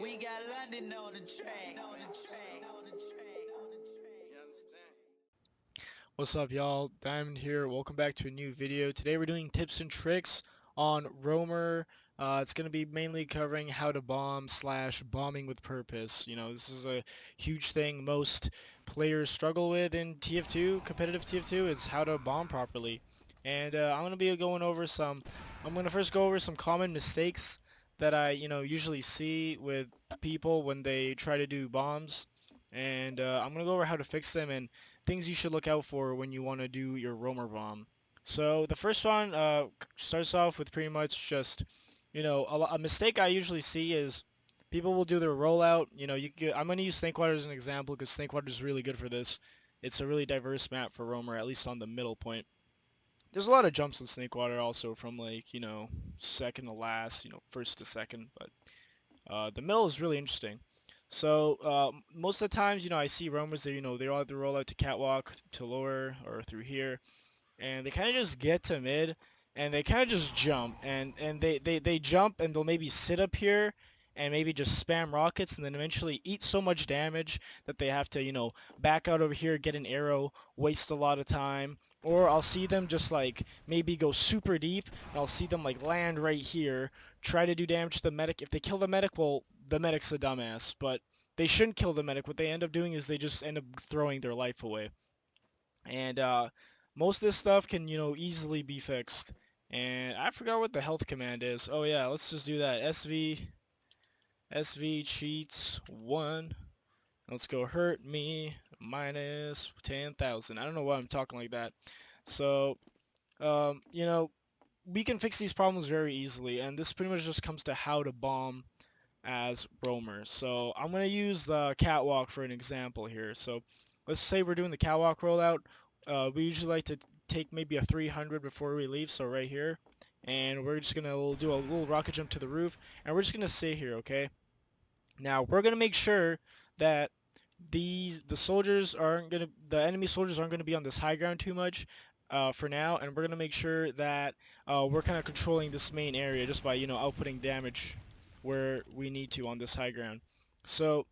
We got London on the track. What's up, y'all? Diamond here. Welcome back to a new video. Today we're doing tips and tricks on Roamer. It's going to be mainly covering how to bomb slash bombing with purpose. You know, this is a huge thing most players struggle with in TF2, competitive TF2, is how to bomb properly. And I'm going to be going over I'm going to first go over some common mistakes that I, usually see with people when they try to do bombs. And I'm going to go over how to fix them and things you should look out for when you want to do your roamer bomb. So the first one starts off with pretty much just, a mistake I usually see is people will do their rollout. I'm going to use Snakewater as an example because Snakewater is really good for this. It's a really diverse map for roamer, at least on the middle point. There's a lot of jumps in Snakewater also from like, second to last, first to second, but the middle is really interesting. So most of the times, I see roamers that they all have to roll out to catwalk, to lower, or through here, and they kind of just get to mid, and they kind of just jump, and they jump, and they'll maybe sit up here, and maybe just spam rockets, and then eventually eat so much damage that they have to, back out over here, get an arrow, waste a lot of time. Or I'll see them just like maybe go super deep, and I'll see them like land right here, try to do damage to the medic. If they kill the medic, well, the medic's a dumbass, but they shouldn't kill the medic. What they end up doing is they just end up throwing their life away. And most of this stuff can, easily be fixed. And I forgot what the health command is. Oh yeah, let's just do that. SV cheats 1. Let's go hurt me minus 10,000. I don't know why I'm talking like that. So, we can fix these problems very easily. And this pretty much just comes to how to bomb as roamers. So I'm going to use the catwalk for an example here. So let's say we're doing the catwalk rollout. We usually like to take maybe a 300 before we leave, so right here. And we're just going to do a little rocket jump to the roof. And we're just going to sit here, okay? Now, we're going to make sure that the enemy soldiers aren't going to be on this high ground too much. For now, and we're going to make sure that we're kind of controlling this main area just by, outputting damage where we need to on this high ground. So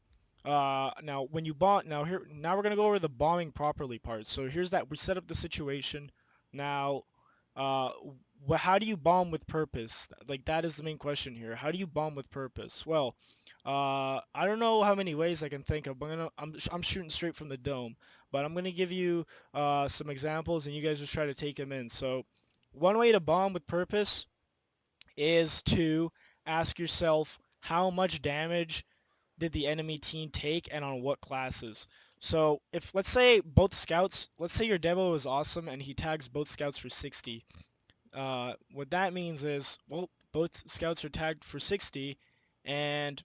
now when you bomb, now we're going to go over the bombing properly part. So here's that, we set up the situation. Now, uh, how do you bomb with purpose? Like, that is the main question here. How do you bomb with purpose? Well, I don't know how many ways I can think of. I'm shooting straight from the dome, but I'm gonna give you some examples, and you guys just try to take them in. So, one way to bomb with purpose is to ask yourself how much damage did the enemy team take and on what classes. So, if let's say let's say your demo is awesome and he tags both scouts for 60. What that means is, well, both scouts are tagged for 60, and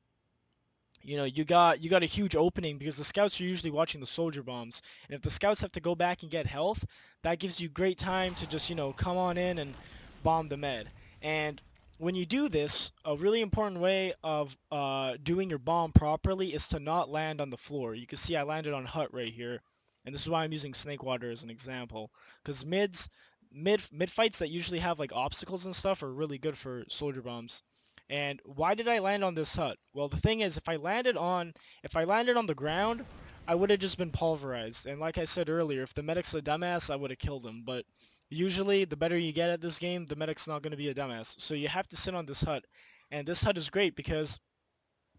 you got a huge opening because the scouts are usually watching the soldier bombs. And if the scouts have to go back and get health, that gives you great time to just, come on in and bomb the med. And when you do this, a really important way of doing your bomb properly is to not land on the floor. You can see I landed on hut right here. And this is why I'm using Snakewater as an example. Because mid fights that usually have like obstacles and stuff are really good for soldier bombs. And why did I land on this hut? Well, the thing is, if I landed on the ground, I would have just been pulverized. And like I said earlier, if the medic's a dumbass, I would have killed him. But usually, the better you get at this game, the medic's not going to be a dumbass. So you have to sit on this hut. And this hut is great because,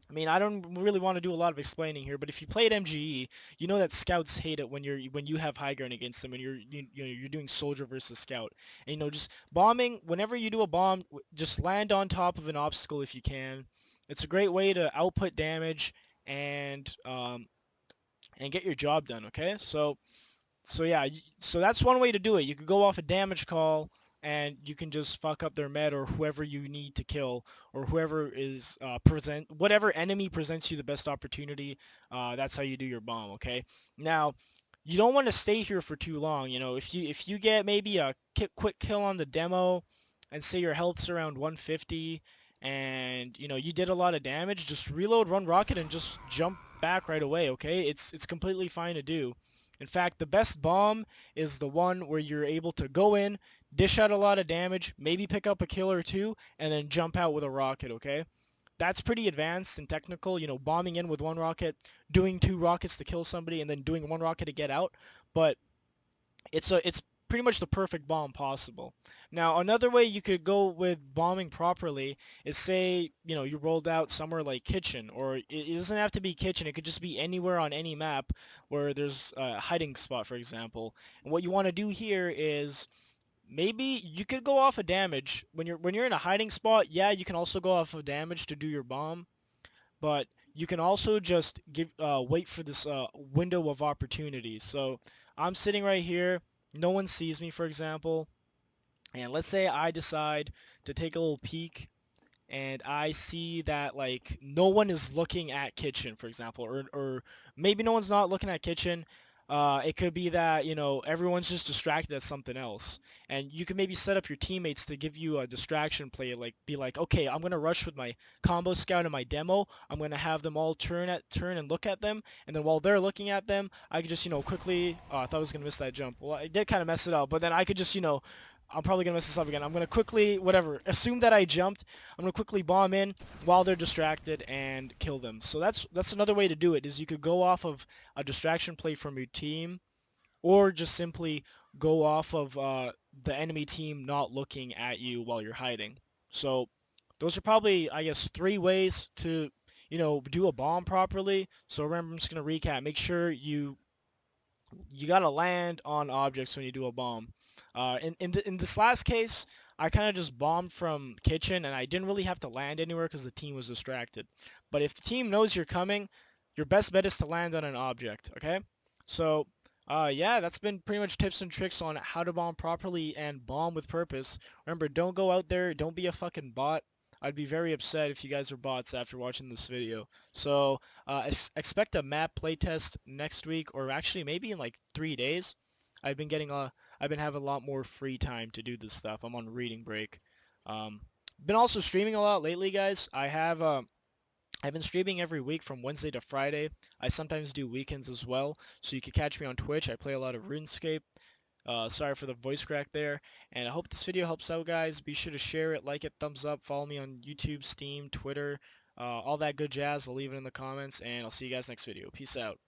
I mean, I don't really want to do a lot of explaining here, but if you played MGE, you know that scouts hate it when you have high ground against them and you're doing soldier versus scout. And just bombing, whenever you do a bomb, just land on top of an obstacle if you can. It's a great way to output damage and get your job done, okay? So yeah, so that's one way to do it. You could go off a damage call and you can just fuck up their med or whoever you need to kill or whoever is whatever enemy presents you the best opportunity. That's how you do your bomb, okay? Now, you don't want to stay here for too long. If you get maybe a quick kill on the demo and say your health's around 150 and you did a lot of damage, just reload, run rocket, and just jump back right away, okay? It's completely fine to do. In fact, the best bomb is the one where you're able to go in, dish out a lot of damage, maybe pick up a kill or two, and then jump out with a rocket, okay? that's pretty advanced and technical, you know, bombing in with one rocket, doing 2 rockets to kill somebody, and then doing 1 rocket to get out. But it's pretty much the perfect bomb possible. Now, another way you could go with bombing properly is, say, you know, you rolled out somewhere like kitchen, or it doesn't have to be kitchen. It could just be anywhere on any map where there's a hiding spot, for example. And what you want to do here is maybe you could go off of damage when you're in a hiding spot. Yeah, you can also go off of damage to do your bomb, but you can also just wait for this window of opportunity. So I'm sitting right here, no one sees me, for example, and let's say I decide to take a little peek and I see that like no one is looking at kitchen, for example, or maybe no one's not looking at kitchen. It could be that, you know, everyone's just distracted at something else, and you can maybe set up your teammates to give you a distraction play, like be like, okay, I'm gonna rush with my combo scout and my demo. I'm gonna have them all turn and look at them, and then while they're looking at them, I could just, you know, quickly. Oh, I thought I was gonna miss that jump. Well, I did kind of mess it up, but then I could just, you know, I'm probably gonna mess this up again. I'm gonna quickly, whatever, assume that I jumped. I'm gonna quickly bomb in while they're distracted and kill them. So that's another way to do it. Is you could go off of a distraction play from your team, or just simply go off of the enemy team not looking at you while you're hiding. So those are probably, I guess, 3 ways to, you know, do a bomb properly. So remember, I'm just gonna recap. Make sure you gotta land on objects when you do a bomb. In this last case, I kind of just bombed from kitchen, and I didn't really have to land anywhere because the team was distracted. But if the team knows you're coming, your best bet is to land on an object. Okay? So, yeah, that's been pretty much tips and tricks on how to bomb properly and bomb with purpose. Remember, don't go out there, don't be a fucking bot. I'd be very upset if you guys are bots after watching this video. So, expect a map playtest next week, or actually maybe in like 3 days. I've been having a lot more free time to do this stuff. I'm on reading break. Um, been also streaming a lot lately, guys. I've been streaming every week from Wednesday to Friday. I sometimes do weekends as well, so you can catch me on Twitch. I play a lot of RuneScape. Sorry for the voice crack there. And I hope this video helps out, guys. Be sure to share it, like it, thumbs up, follow me on YouTube, Steam, Twitter, all that good jazz. I'll leave it in the comments, and I'll see you guys next video. Peace out.